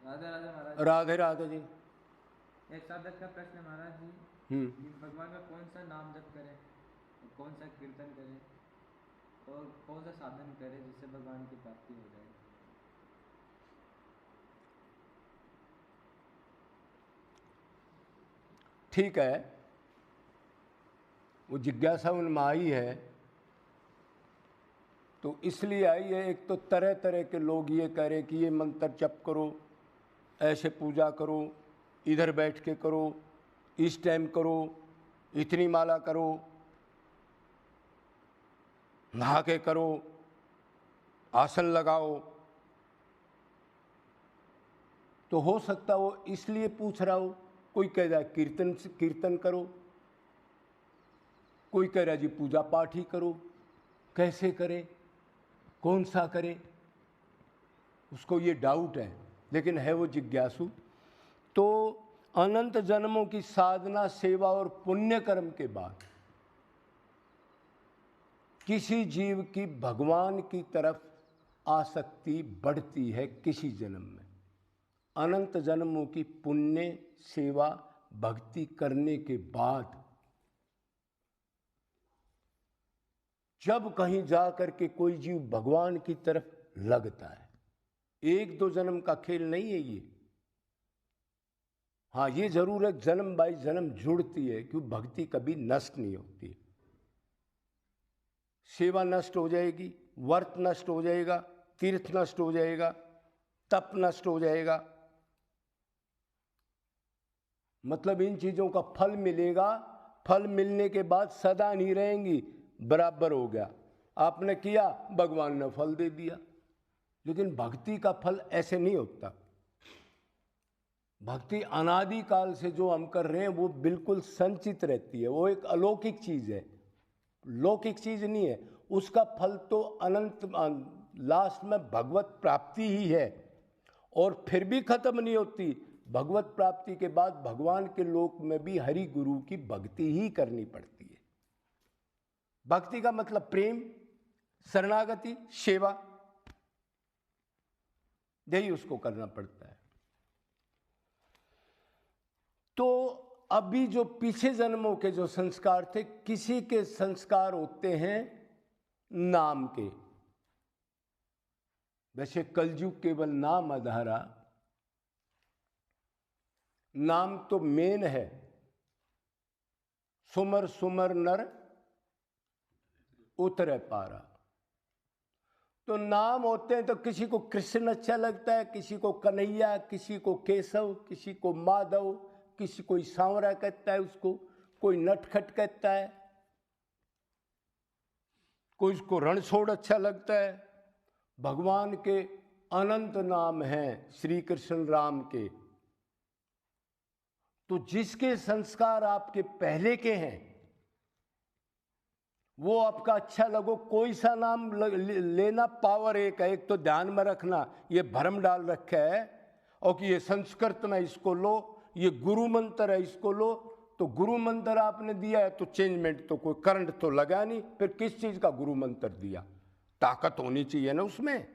राधे राधे महाराज। राधे राधे जी। एक साधक का प्रश्न है महाराज जी कि भगवान का कौन सा नाम जप करें, कौन सा कीर्तन करें और कौन सा साधन करें जिससे भगवान की प्राप्ति हो जाए। ठीक है, वो जिज्ञासा उनमें आई है तो इसलिए आई है। एक तो तरह तरह के लोग ये कह रहे कि ये मंत्र जप करो, ऐसे पूजा करो, इधर बैठ के करो, इस टाइम करो, इतनी माला करो, नहा के करो, आसन लगाओ। तो हो सकता वो इसलिए पूछ रहा हो। कोई कह रहा है कीर्तन करो, कोई कह रहा है जी पूजा पाठ ही करो। कैसे करें, कौन सा करें, उसको ये डाउट है, लेकिन है वो जिज्ञासु। तो अनंत जन्मों की साधना, सेवा और पुण्य कर्म के बाद किसी जीव की भगवान की तरफ आसक्ति बढ़ती है किसी जन्म में। अनंत जन्मों की पुण्य, सेवा, भक्ति करने के बाद जब कहीं जा करके कोई जीव भगवान की तरफ लगता है, एक दो जन्म का खेल नहीं है ये। हाँ, ये जरूर है जन्म बाई जन्म जुड़ती है, क्योंकि भक्ति कभी नष्ट नहीं होती। सेवा नष्ट हो जाएगी, व्रत नष्ट हो जाएगा, तीर्थ नष्ट हो जाएगा, तप नष्ट हो जाएगा, मतलब इन चीजों का फल मिलेगा। फल मिलने के बाद सदा नहीं रहेंगी, बराबर हो गया। आपने किया, भगवान ने फल दे दिया। लेकिन भक्ति का फल ऐसे नहीं होता। भक्ति अनादि काल से जो हम कर रहे हैं वो बिल्कुल संचित रहती है। वो एक अलौकिक चीज है, लौकिक चीज नहीं है। उसका फल तो अनंत, लास्ट में भगवत प्राप्ति ही है, और फिर भी खत्म नहीं होती। भगवत प्राप्ति के बाद भगवान के लोक में भी हरि गुरु की भक्ति ही करनी पड़ती है। भक्ति का मतलब प्रेम, शरणागति, सेवा, यही उसको करना पड़ता है। तो अभी जो पीछे जन्मों के जो संस्कार थे, किसी के संस्कार होते हैं नाम के। वैसे कलयुग केवल नाम आधारा, नाम तो मेन है। सुमर सुमर नर उतरे पारा। तो नाम होते हैं तो किसी को कृष्ण अच्छा लगता है, किसी को कन्हैया, किसी को केशव, किसी को माधव, किसी कोई सांवरा कहता है उसको, कोई नटखट कहता है, कोई उसको रणछोड़ अच्छा लगता है। भगवान के अनंत नाम हैं, श्री कृष्ण राम के। तो जिसके संस्कार आपके पहले के हैं, वो आपका अच्छा लगो, कोई सा नाम लेना पावर एक है। एक तो ध्यान में रखना, ये भ्रम डाल रखा है और कि ये संस्कृत में इसको लो, ये गुरु मंत्र है इसको लो। तो गुरु मंत्र आपने दिया है तो चेंजमेंट तो कोई करंट तो लगा नहीं, फिर किस चीज का गुरु मंत्र दिया? ताकत होनी चाहिए ना उसमें।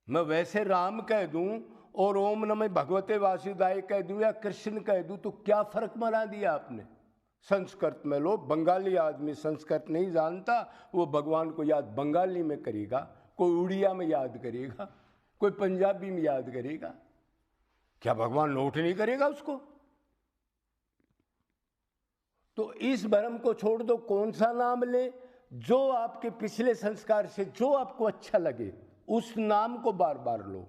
मैं वैसे राम कह दूं और ओम नमः भगवते वासुदेवाय कह दूं या कृष्ण कह दूं तो क्या फर्क बना दिया आपने? संस्कृत में लो। बंगाली आदमी संस्कृत नहीं जानता, वो भगवान को याद बंगाली में करेगा, कोई उड़िया में याद करेगा, कोई पंजाबी में याद करेगा। क्या भगवान नोट नहीं करेगा उसको? तो इस भ्रम को छोड़ दो। कौन सा नाम ले? जो आपके पिछले संस्कार से जो आपको अच्छा लगे उस नाम को बार बार लो।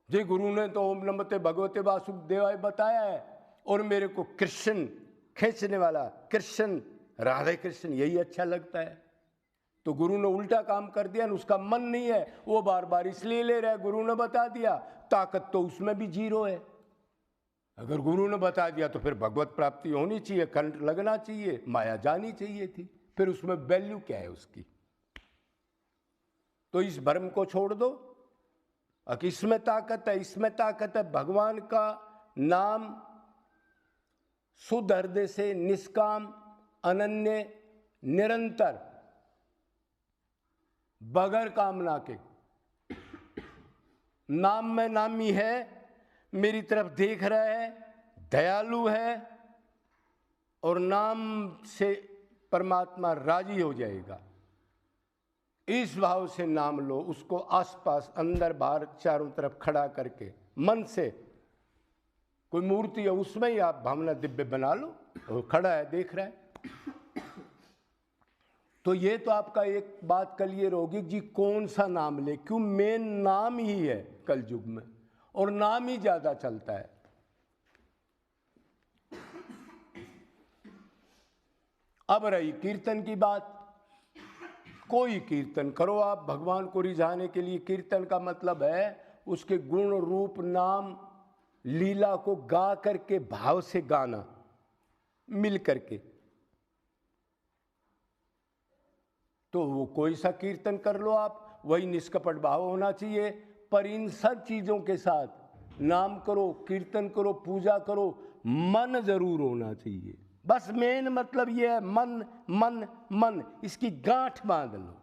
जी गुरु ने तो ओम नमस्ते भगवते वासुदेवाय बताया है, और मेरे को कृष्ण खींचने वाला, कृष्ण राधे कृष्ण यही अच्छा लगता है। तो गुरु ने उल्टा काम कर दिया, उसका मन नहीं है, वो बार बार इसलिए ले रहा है, गुरु ने बता दिया। ताकत तो उसमें भी जीरो है। अगर गुरु ने बता दिया तो फिर भगवत प्राप्ति होनी चाहिए, करंट लगना चाहिए, माया जानी चाहिए थी, फिर उसमें वैल्यू क्या है उसकी? तो इस भ्रम को छोड़ दो। अब इसमें ताकत है, इसमें ताकत है। भगवान का नाम शुद्ध हृदय से, निष्काम, अनन्य, निरंतर, बगैर कामना के, नाम में नामी है, मेरी तरफ देख रहा है, दयालु है, और नाम से परमात्मा राजी हो जाएगा। इस भाव से नाम लो, उसको आसपास अंदर बाहर चारों तरफ खड़ा करके मन से, कोई मूर्ति है उसमें ही आप भावना दिव्य बना लो, वो खड़ा है देख रहा है। तो ये तो आपका एक बात क्लियर होगी जी, कौन सा नाम ले, क्यों मेन नाम ही है कल युग में, और नाम ही ज्यादा चलता है। अब रही कीर्तन की बात। कोई कीर्तन करो आप भगवान को रिझाने के लिए। कीर्तन का मतलब है उसके गुण रूप नाम लीला को गा करके भाव से गाना, मिल करके। तो वो कोई सा कीर्तन कर लो आप, वही निष्कपट भाव होना चाहिए। पर इन सब चीजों के साथ नाम करो, कीर्तन करो, पूजा करो, मन जरूर होना चाहिए। बस मेन मतलब ये है, मन मन मन, इसकी गांठ बांध लो।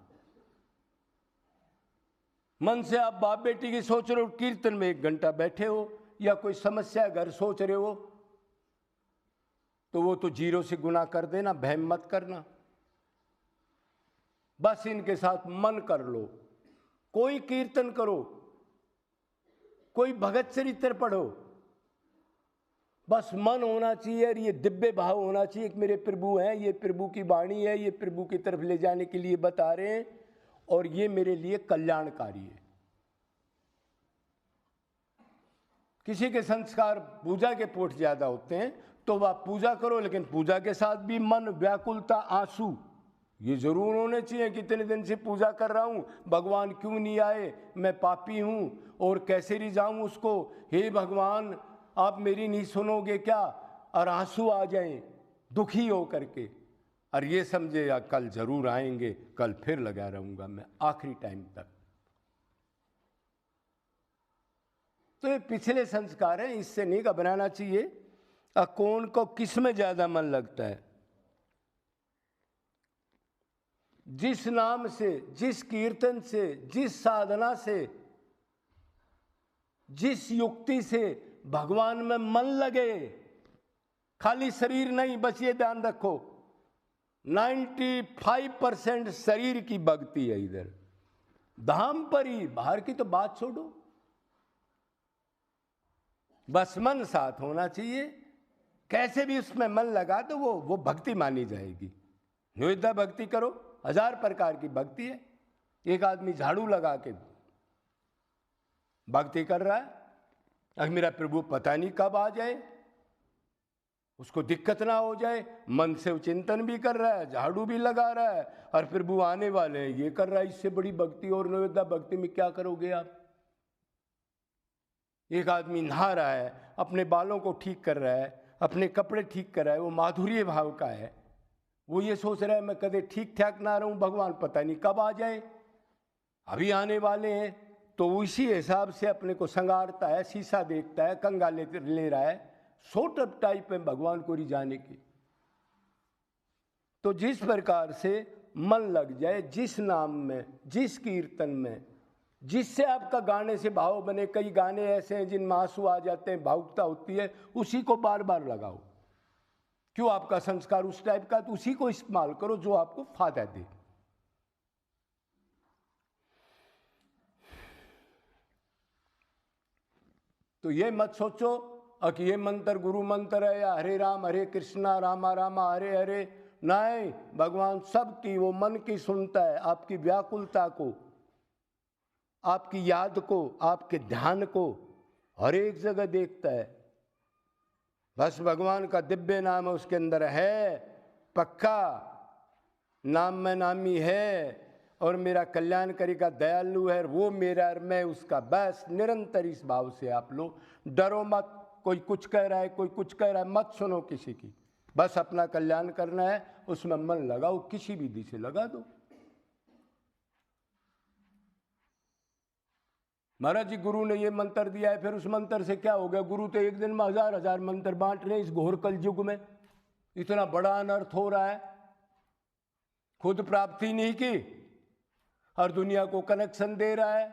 मन से आप बाप बेटी की सोच रहे हो, कीर्तन में 1 घंटा बैठे हो, या कोई समस्या घर सोच रहे हो, तो वो तो 0 से गुना कर देना, बहम मत करना। बस इनके साथ मन कर लो। कोई कीर्तन करो, कोई भगत चरित्र पढ़ो, बस मन होना चाहिए और ये दिव्य भाव होना चाहिए कि मेरे प्रभु हैं, ये प्रभु की वाणी है, ये प्रभु की तरफ ले जाने के लिए बता रहे हैं, और ये मेरे लिए कल्याणकारी है। किसी के संस्कार पूजा के पोट ज्यादा होते हैं, तो आप पूजा करो, लेकिन पूजा के साथ भी मन, व्याकुलता, आंसू ये जरूर होने चाहिए। कितने दिन से पूजा कर रहा हूं, भगवान क्यों नहीं आए, मैं पापी हूं, और कैसे रिझाऊं उसको, हे भगवान आप मेरी नहीं सुनोगे क्या, और आंसू आ जाएं दुखी हो करके, और ये समझे या कल जरूर आएंगे, कल फिर लगा रहूंगा मैं आखिरी टाइम तक। तो ये पिछले संस्कार हैं, इससे नहीं घबराना चाहिए। कौन को किस में ज्यादा मन लगता है, जिस नाम से, जिस कीर्तन से, जिस साधना से, जिस युक्ति से भगवान में मन लगे, खाली शरीर नहीं, बस ये ध्यान रखो 95% शरीर की भक्ति है इधर, धाम पर ही, बाहर की तो बात छोड़ो। बस मन साथ होना चाहिए, कैसे भी उसमें मन लगा तो वो भक्ति मानी जाएगी। निवेदा भक्ति करो, 1000 प्रकार की भक्ति है। एक आदमी झाड़ू लगा के भक्ति कर रहा है, अगर मेरा प्रभु पता नहीं कब आ जाए, उसको दिक्कत ना हो जाए, मन से चिंतन भी कर रहा है, झाड़ू भी लगा रहा है, और प्रभु आने वाले हैं ये कर रहा है। इससे बड़ी भक्ति और निवेदा भक्ति में क्या करोगे आप। एक आदमी नहा रहा है, अपने बालों को ठीक कर रहा है, अपने कपड़े ठीक कर रहा है, वो माधुर्य भाव का है। वो ये सोच रहा है मैं कदे ठीक ठाक ना रहूं, भगवान पता नहीं कब आ जाए, अभी आने वाले हैं। तो उसी हिसाब से अपने को संगारता है, शीशा देखता है, कंगा ले रहा है, सॉर्ट ऑफ टाइप है भगवान को रिझाने की। तो जिस प्रकार से मन लग जाए जिस नाम में, जिस कीर्तन में, जिससे आपका गाने से भाव बने। कई गाने ऐसे हैं जिनमें आंसू आ जाते हैं, भावुकता होती है, उसी को बार बार लगाओ। क्यों, आपका संस्कार उस टाइप का, तो उसी को इस्तेमाल करो जो आपको फायदा दे। तो ये मत सोचो कि ये मंत्र गुरु मंत्र है या हरे राम हरे कृष्णा रामा रामा हरे हरे। नहीं, भगवान सबकी वो मन की सुनता है, आपकी व्याकुलता को, आपकी याद को, आपके ध्यान को हर एक जगह देखता है। बस भगवान का दिव्य नाम उसके अंदर है, पक्का नाम में नामी है, और मेरा कल्याण करेगा, दयालु है, वो मेरा और मैं उसका। बस निरंतर इस भाव से आप लो, डरो मत। कोई कुछ कह रहा है, कोई कुछ कह रहा है, मत सुनो किसी की। बस अपना कल्याण करना है, उसमें मन लगाओ, किसी भी दिशा लगा दो। महाराज जी गुरु ने ये मंत्र दिया है, फिर उस मंत्र से क्या हो गया। गुरु तो एक दिन में 1000 मंत्र बांट रहे। इस घोर कल युग में इतना बड़ा अनर्थ हो रहा है, खुद प्राप्ति नहीं की और दुनिया को कनेक्शन दे रहा है।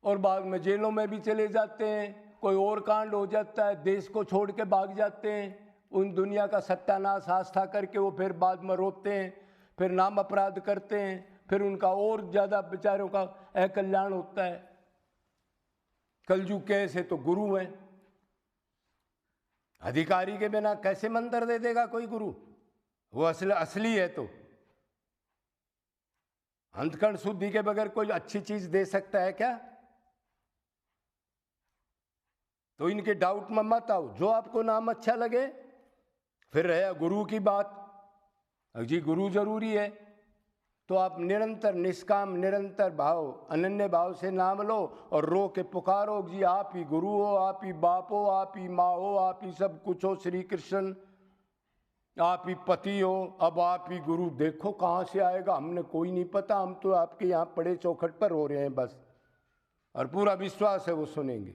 और बाद में जेलों में भी चले जाते हैं, कोई और कांड हो जाता है, देश को छोड़ के भाग जाते हैं, उन दुनिया का सत्यानाश आस्था करके वो फिर बाद में रोते हैं, फिर नाम अपराध करते हैं, फिर उनका और ज़्यादा बेचारों का अकल्याण होता है। कलयुग के ऐसे तो गुरु हैं, अधिकारी के बिना कैसे मंत्र दे देगा कोई गुरु? वो असली है तो अंतकरण शुद्धि के बगैर कोई अच्छी चीज दे सकता है क्या? तो इनके डाउट में मत आओ, जो आपको नाम अच्छा लगे। फिर रहे गुरु की बात, जी गुरु जरूरी है, तो आप निरंतर निष्काम निरंतर भाव अनन्य भाव से नाम लो और रो के पुकारो, जी आप ही गुरु हो, आप ही बाप हो, आप ही माँ हो, आप ही सब कुछ हो, श्री कृष्ण आप ही पति हो, अब आप ही गुरु। देखो कहाँ से आएगा, हमने कोई नहीं पता, हम तो आपके यहाँ पड़े चौखट पर हो रहे हैं बस, और पूरा विश्वास है वो सुनेंगे।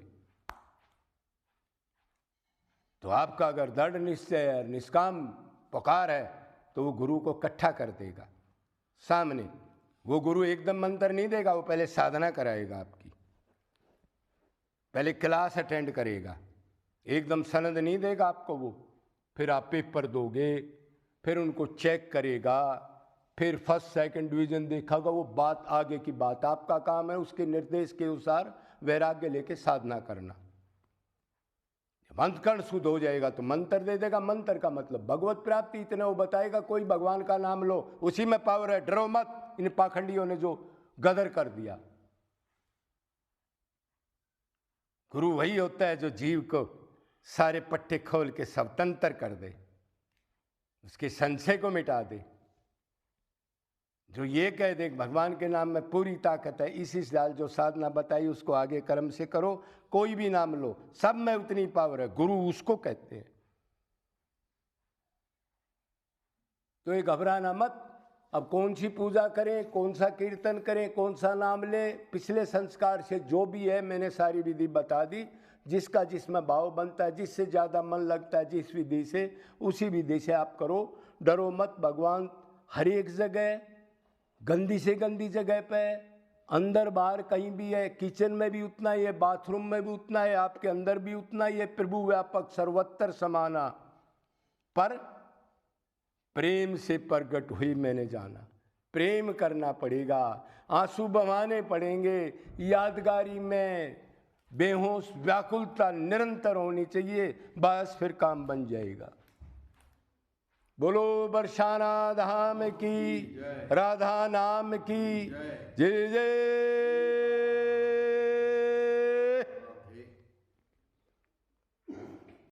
तो आपका अगर दृढ़ निश्चय है, निष्काम पुकार है, तो वो गुरु को इकट्ठा कर देगा सामने। वो गुरु एकदम मंत्र नहीं देगा, वो पहले साधना कराएगा आपकी, पहले क्लास अटेंड करेगा, एकदम सनद नहीं देगा आपको वो। फिर आप पेपर दोगे, फिर उनको चेक करेगा, फिर फर्स्ट सेकंड डिवीजन देखागा, वो बात आगे की बात। आपका काम है उसके निर्देश के अनुसार वैराग्य लेके साधना करना। अंतकरण शुद्ध हो जाएगा तो मंत्र दे देगा। मंत्र का मतलब भगवत प्राप्ति, इतने वो बताएगा। कोई भगवान का नाम लो, उसी में पावर है, डरो मत। इन पाखंडियों ने जो गदर कर दिया। गुरु वही होता है जो जीव को सारे पट्टे खोल के स्वतंत्र कर दे, उसके संशय को मिटा दे, जो ये कह दे भगवान के नाम में पूरी ताकत है, इसी साल जो साधना बताई उसको आगे कर्म से करो। कोई भी नाम लो, सब में उतनी पावर है, गुरु उसको कहते हैं। तो ये घबराना मत। अब कौन सी पूजा करें, कौन सा कीर्तन करें, कौन सा नाम ले, पिछले संस्कार से जो भी है मैंने सारी विधि बता दी। जिसका जिसमें भाव बनता है, जिससे ज़्यादा मन लगता है जिस विधि से, उसी विधि से आप करो। डरो मत, भगवान हर एक जगह, गंदी से गंदी जगह पे, अंदर बाहर कहीं भी है, किचन में भी उतना ही है, बाथरूम में भी उतना है, आपके अंदर भी उतना ही है। प्रभु व्यापक सर्वत्र समाना, पर प्रेम से प्रगट हुई मैंने जाना। प्रेम करना पड़ेगा, आंसू बहाने पड़ेंगे, यादगारी में बेहोश व्याकुलता निरंतर होनी चाहिए, बस फिर काम बन जाएगा। बोलो बरसाना धाम की, राधा नाम की जय जय।